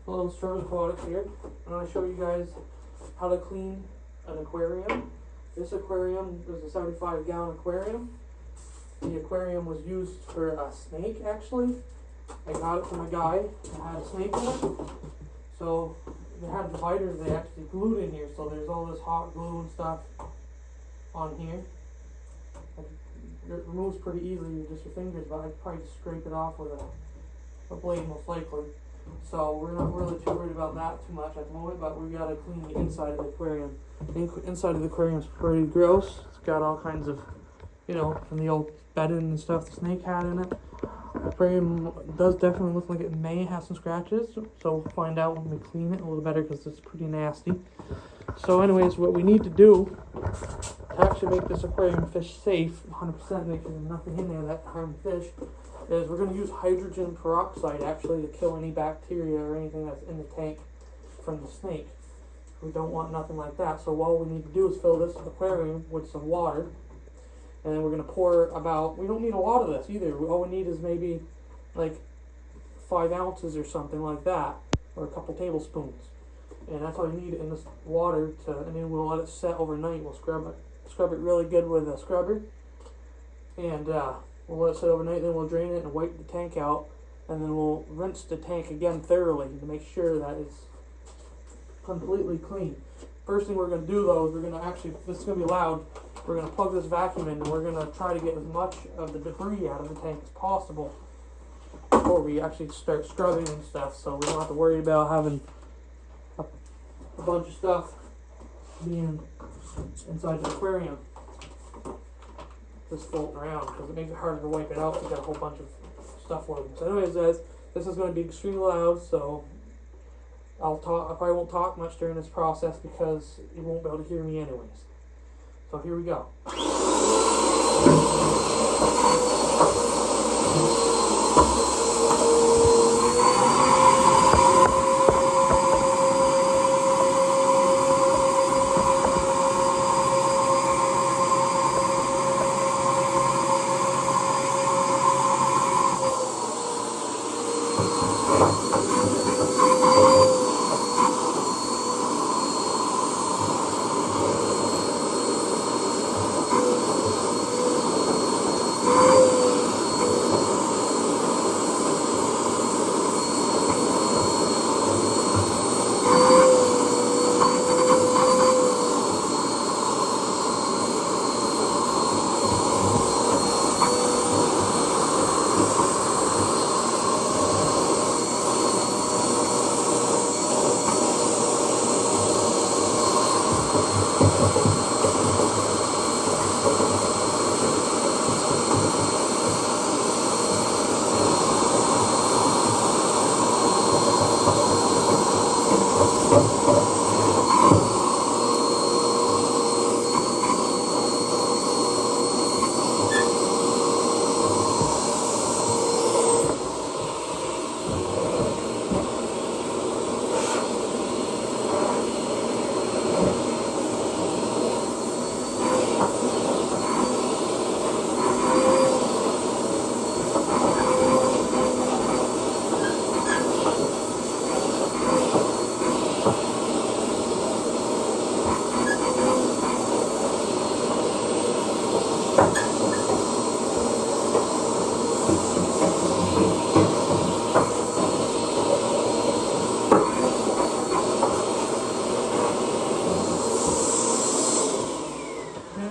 Hello, Stars Aquatics here. I'm going to show you guys how to clean an aquarium. This aquarium is a 75-gallon aquarium. The aquarium was used for a snake, actually. I got it from a guy that had a snake in it. So they had dividers they actually glued in here, so there's all this hot glue and stuff on here. It removes pretty easily with just your fingers, but I'd probably scrape it off with a blade most likely. So we're not really too worried about that too much at the moment, but we gotta clean the inside of the aquarium. The inside of the aquarium is pretty gross. It's got all kinds of, from the old bedding and stuff the snake had in it. The aquarium does definitely look like it may have some scratches, so we'll find out when we clean it a little better because it's pretty nasty. So anyways, what we need to do to actually make this aquarium fish safe, 100% make sure there's nothing in there that harm fish, is we're going to use hydrogen peroxide actually to kill any bacteria or anything that's in the tank from the snake. We don't want nothing like that, so all we need to do is fill this aquarium with some water, and then we're going to pour we don't need a lot of this either. All we need is maybe like 5 ounces or something like that, or a couple tablespoons. And that's all you need in this water, and then we'll let it set overnight. We'll scrub it really good with a scrubber, and we'll let it sit overnight. Then we'll drain it and wipe the tank out, and then we'll rinse the tank again thoroughly to make sure that it's completely clean. First thing we're going to do though is this is going to be loud, we're going to plug this vacuum in, and we're going to try to get as much of the debris out of the tank as possible before we actually start scrubbing and stuff, so we don't have to worry about having a bunch of stuff being inside the aquarium just floating around, because it makes it harder to wipe it out if you've got a whole bunch of stuff floating. So anyways guys, this is going to be extremely loud, so I probably won't talk much during this process because you won't be able to hear me anyways. So here we go.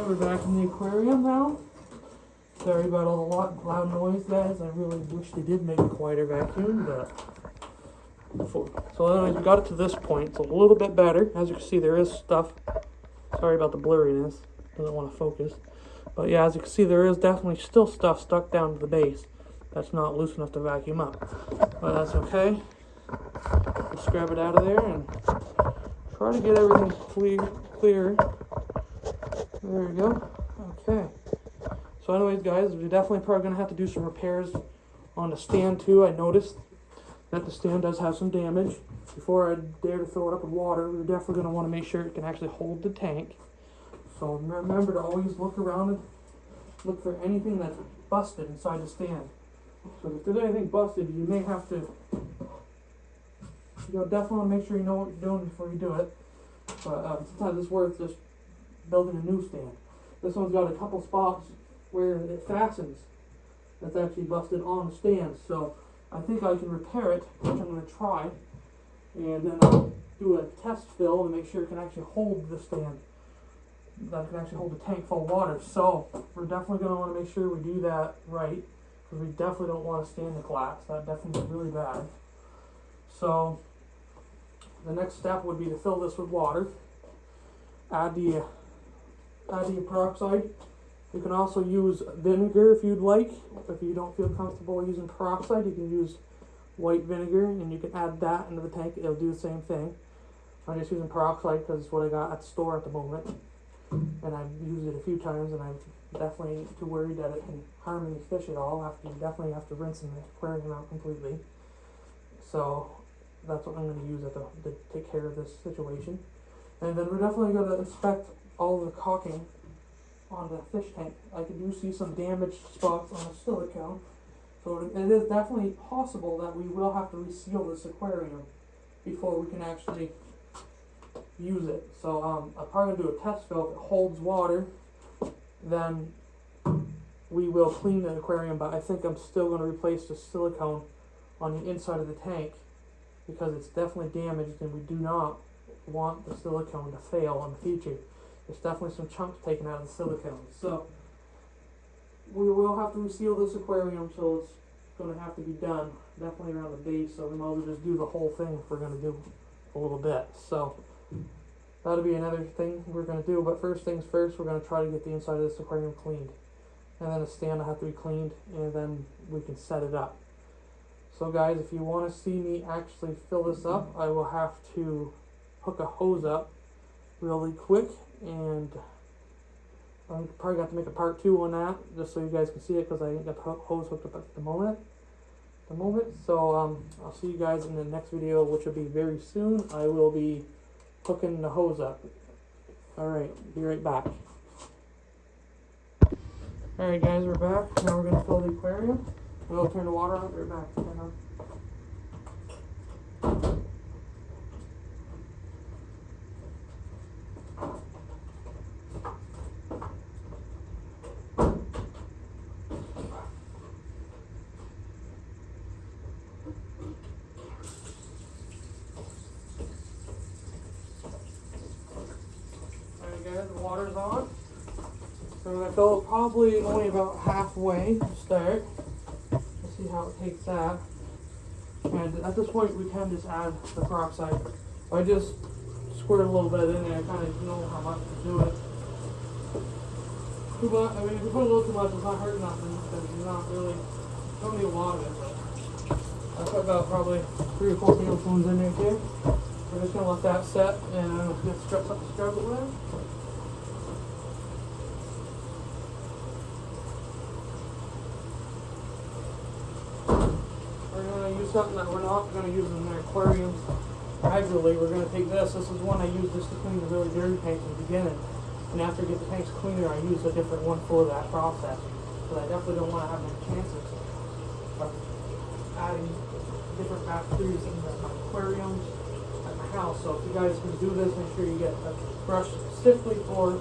We're back in the aquarium now. Sorry about all the loud noise, guys. I really wish they did make a quieter vacuum, but so anyways, we got it to this point. It's a little bit better. As you can see, there is stuff. Sorry about the blurriness. Doesn't want to focus. But yeah, as you can see, there is definitely still stuff stuck down to the base that's not loose enough to vacuum up. But that's okay. Just grab it out of there and try to get everything clear. There we go. Okay. So anyways guys, we're definitely probably going to have to do some repairs on the stand too. I noticed that the stand does have some damage. Before I dare to fill it up with water, we're definitely going to want to make sure it can actually hold the tank. So remember to always look around and look for anything that's busted inside the stand. So if there's anything busted, you may have to you'll definitely want to make sure you know what you're doing before you do it. But sometimes it's worth just building a new stand. This one's got a couple spots where it fastens. That's actually busted on the stand. So I think I can repair it, which I'm going to try. And then I'll do a test fill to make sure it can actually hold the stand. That it can actually hold the tank full of water. So we're definitely going to want to make sure we do that right. Because we definitely don't want a stand to collapse. That definitely is really bad. So the next step would be to fill this with water. Add the peroxide. You can also use vinegar if you'd like. If you don't feel comfortable using peroxide, you can use white vinegar and you can add that into the tank. It'll do the same thing. I'm just using peroxide because it's what I got at the store at the moment. And I've used it a few times and I'm definitely too worried that it can harm any fish at all. You definitely have to rinse the aquarium out completely. So that's what I'm going to use to take care of this situation. And then we're definitely going to inspect all the caulking on the fish tank. I do see some damaged spots on the silicone. So it is definitely possible that we will have to reseal this aquarium before we can actually use it. So I'm probably going to do a test fill. If it holds water, then we will clean the aquarium, but I think I'm still going to replace the silicone on the inside of the tank because it's definitely damaged and we do not want the silicone to fail in the future. There's definitely some chunks taken out of the silicone. So we will have to reseal this aquarium, so it's going to have to be done definitely around the base, so we might as well just do the whole thing if we're going to do a little bit. So that'll be another thing we're going to do, but first things first, we're going to try to get the inside of this aquarium cleaned. And then the stand will have to be cleaned, and then we can set it up. So guys, if you want to see me actually fill this up, I will have to hook a hose up really quick, and I'm probably got to make a part 2 on that, just so you guys can see it, because I ain't got the hose hooked up at the moment. So I'll see you guys in the next video, which will be very soon. I will be hooking the hose up. Alright, be right back. Alright guys, we're back. Now we're going to fill the aquarium. We'll turn the water on. Right back. Turn on. Alright guys, the water's on. So we're going to fill it probably only about halfway to start. Let's see how it takes that. And at this point we can just add the peroxide. I just squirt a little bit in there, I kind of know how much to do it. Too much, I mean if you put a little too much it's not hurting nothing because you're not really, don't need a lot of it. But I put about probably 3 or 4 tablespoons in there too. We're just going to let that set and just scrub it with. Something that we're not going to use in the aquariums regularly. We're going to take this. This is one I use just to clean the really dirty tanks in the beginning. And after I get the tanks cleaner, I use a different one for that process. But I definitely don't want to have any chances of adding different bacteria into my aquariums at my house. So if you guys can do this, make sure you get a brush specifically for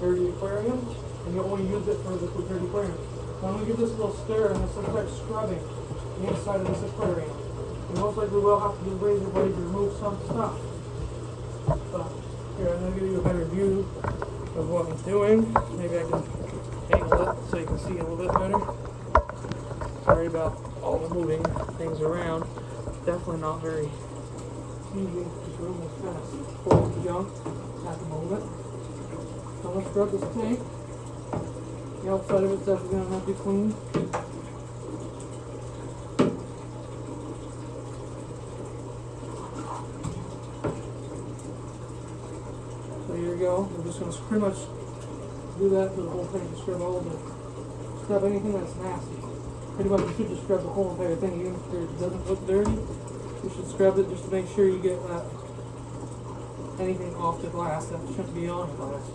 dirty aquariums. And you only use it for the dirty aquarium. When we give this a little stir and this will start scrubbing the inside of this aquarium. And most likely we'll have to use razor blades to remove some stuff. So, here, I'm going to give you a better view of what I'm doing. Maybe I can angle it so you can see a little bit better. Sorry about all the moving things around. Definitely not very easy. This room is kind of full of junk at the moment. So let's scrub this tank. The outside of it's definitely going to have to be cleaned. We're just going to pretty much do that for the whole thing, scrub anything that's nasty. Pretty much you should just scrub the whole entire thing, even if it doesn't look dirty. You should scrub it just to make sure you get anything off the glass that shouldn't be on the glass.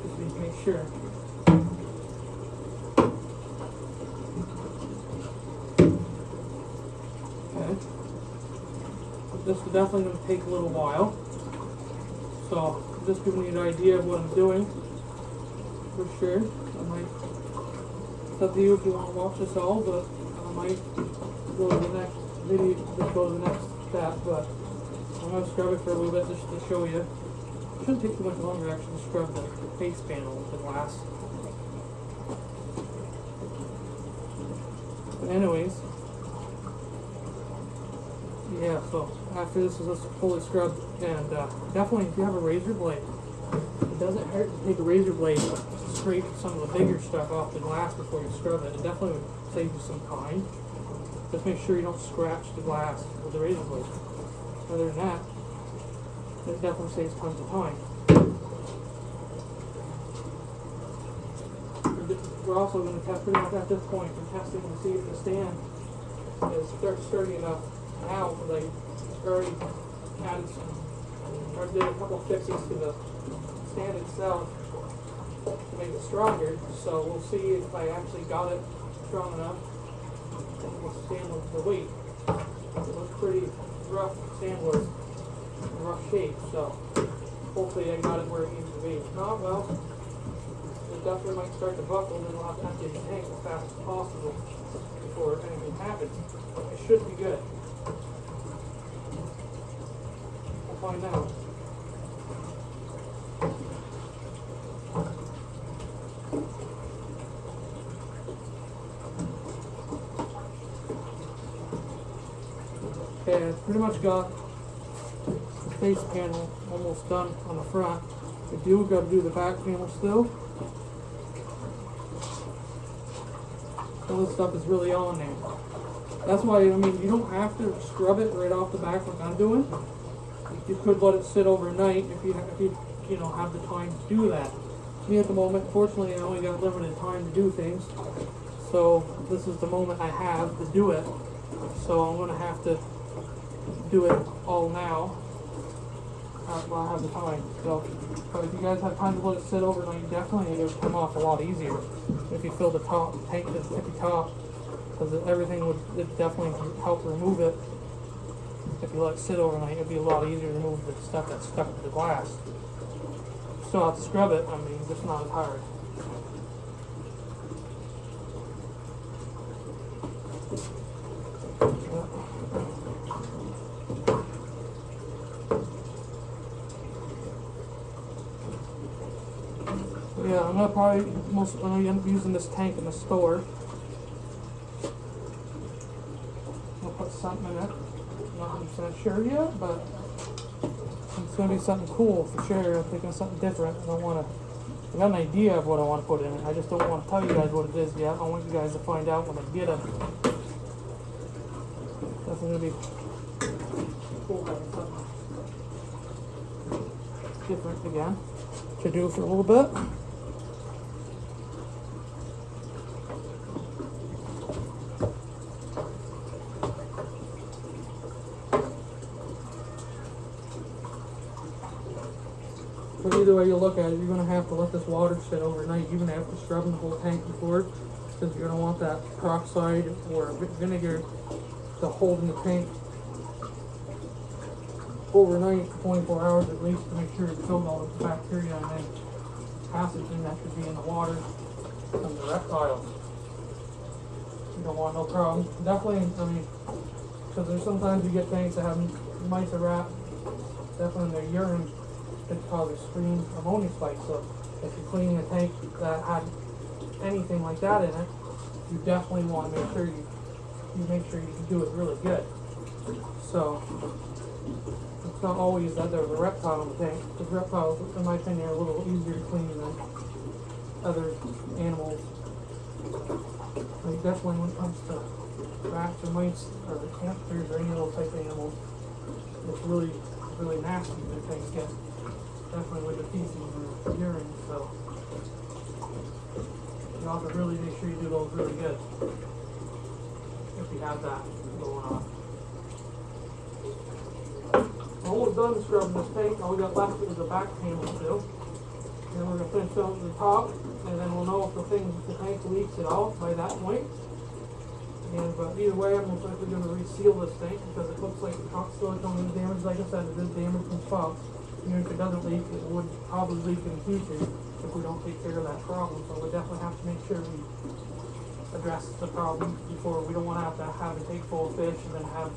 Just to make sure. Okay. This is definitely going to take a little while. So, just giving you an idea of what I'm doing. For sure. I might, it's up to you if you want to watch this all, but I might go to the next video, just go to the next step, but I'm going to scrub it for a little bit just to show you. It shouldn't take too much longer actually to scrub the face panel with the glass. But anyways, yeah, so after this is fully scrubbed, and definitely if you have a razor blade, it doesn't hurt to take a razor blade to scrape some of the bigger stuff off the glass before you scrub it. It definitely would save you some time. Just make sure you don't scratch the glass with the razor blade. Other than that, it definitely saves tons of time. We're also going to test pretty much at this point. We're testing to see if the stand is sturdy enough now, because I already added or did a couple fixes to the stand itself to make it stronger. So we'll see if I actually got it strong enough and will stand with the weight. It looks pretty rough sandwood, rough shape, so hopefully I got it where it needs to be. If not, well, it definitely might start to buckle, and then we'll have to empty the tank as fast as possible before anything happens. It should be good. We'll find out. Okay, I've pretty much got the face panel almost done on the front. We do got to do the back panel still. All this stuff is really on there. That's why, I mean, you don't have to scrub it right off the back like I'm doing. You could let it sit overnight if you have the time to do that. Me at the moment, fortunately, I only got limited time to do things. So this is the moment I have to do it. So I'm going to have to do it all now while I have the time. So, but if you guys have time to let it sit overnight, definitely it would come off a lot easier if you fill the tank to the tippy top, because everything would definitely help remove it. If you let it sit overnight, it'd be a lot easier to remove the stuff that's stuck to the glass. Still have to scrub it, I mean, just not as hard. Yeah, I'm gonna end up using this tank in the store. I'll put something in it. Not 100% sure yet, but it's gonna be something cool for sure. I'm thinking of something different. I got an idea of what I want to put in it. I just don't want to tell you guys what it is yet. I want you guys to find out when I get it. Definitely gonna be cool having something different again to do for a little bit. But either way you look at it, you're going to have to let this water sit overnight, even after scrubbing the whole tank before, because you're going to want that peroxide or vinegar to hold in the tank overnight for 24 hours at least, to make sure it killed all the bacteria and then pathogen that could be in the water from the reptiles. You don't want no problem. Definitely, I mean, because there's sometimes you get tanks that have mice or rats, definitely in their urine, could cause extreme ammonia spikes. So if you're cleaning a tank that had anything like that in it, you definitely want to make sure you do it really good. So it's not always that there's a reptile in the tank, because reptiles, in my opinion, are a little easier to clean than other animals. Like definitely when it comes to rats or mice or hamsters or any of those type of animals, it's really nasty when things get definitely with the feces and urine. So you have to really make sure you do those really good if you have that going on. We're almost done scrubbing this tank. All we got left is the back panel still. And we're going to finish up the top, and then we'll know if the tank leaks at all by that point. And but either way, I'm most likely going to reseal this tank because it looks like the top silicone is damaged. Like I said, it is damaged from spots. Even if it doesn't leak, it would probably leak in the future if we don't take care of that problem. So we definitely have to make sure we address the problem before. We don't want to have a tank full of fish and then have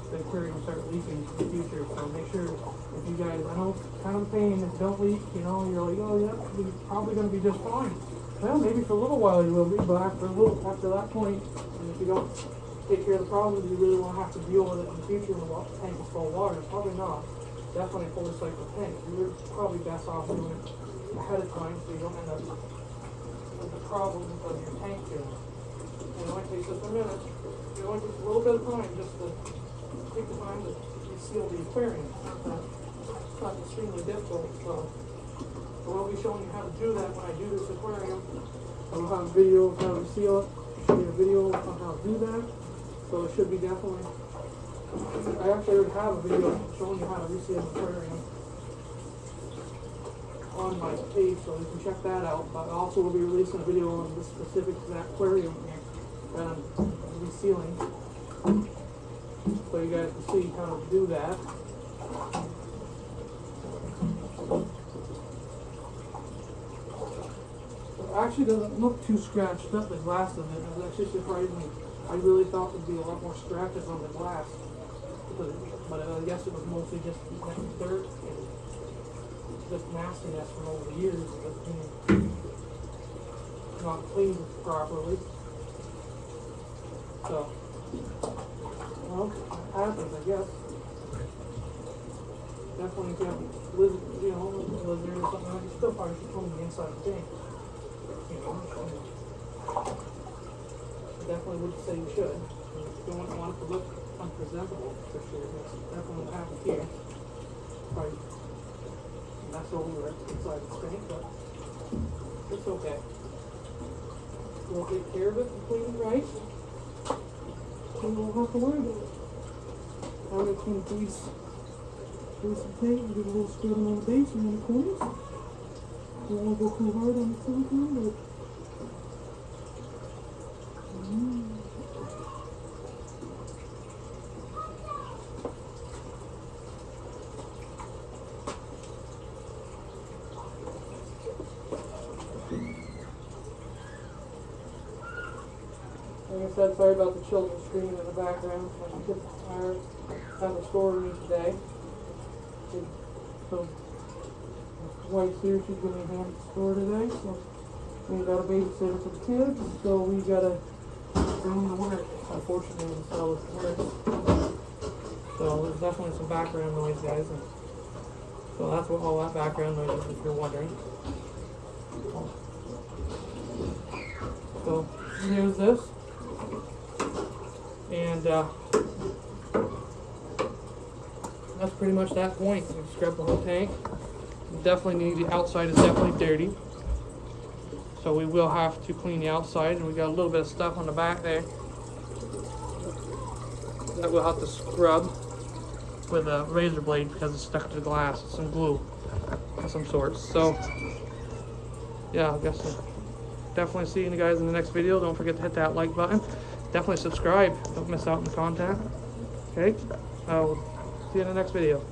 the aquarium start leaking in the future. So make sure if you guys, I know it's kind of a pain if you don't leak, you know, you're like, oh yeah, we're probably going to be just fine. Well, maybe for a little while you will be, but after that point, and if you don't take care of the problem, do you really want to have to deal with it in the future when the tank is full of water? Probably not. Definitely a full cycle tank. You're probably best off doing it ahead of time so you don't end up with the problems of your tank filling. And it only takes us a minute. It only takes a little bit of time just to take the time to reseal the aquarium. It's not extremely difficult, so I will be showing you how to do that when I do this aquarium. I will have a video of how to seal it, show you a video on how to do that. So it should be definitely, I actually already have a video showing you how to reseal the aquarium on my page, so you can check that out. But I also will be releasing a video on this specific to that aquarium that I'm resealing, so you guys can see how to do that. Actually doesn't look too scratched up, the glass of it. It was actually surprising. I really thought there'd be a lot more scratches on the glass. But I guess it was mostly just dirt and just nastiness from over the years of it being not cleaned properly. So, well, it happens, I guess. Definitely if you have lizard, lizard or something like that, you still probably should clean the inside of the tank. You know, I definitely would say you should. You don't want it to look unpresentable, for sure. That's definitely what happened here. Probably mess over inside the tank, but it's okay. We'll take care of it and clean it right. And we won't have to worry about it. I'm going to clean the base of the tank and do a little scrubbing on the base and on the corners. Don't want to go too hard on the silicone, but like I said, sorry about the children screaming in the background. My kids are at the store with me today. So wife's here, she's gonna be home at the store today, so we got a babysitter for the kids, so we gotta bring them to work, unfortunately, until this works. So there's definitely some background noise, guys, and so that's what all that background noise is, if you're wondering. So here's this, and that's pretty much that point. We scrub the whole tank. Definitely need, the outside is definitely dirty, so we will have to clean the outside, and we got a little bit of stuff on the back there that we'll have to scrub with a razor blade because it's stuck to the glass. It's some glue of some sort. So yeah, I guess I'll definitely see you guys in the next video. Don't forget to hit that like button. Definitely subscribe. Don't miss out on the content. Okay, I'll see you in the next video.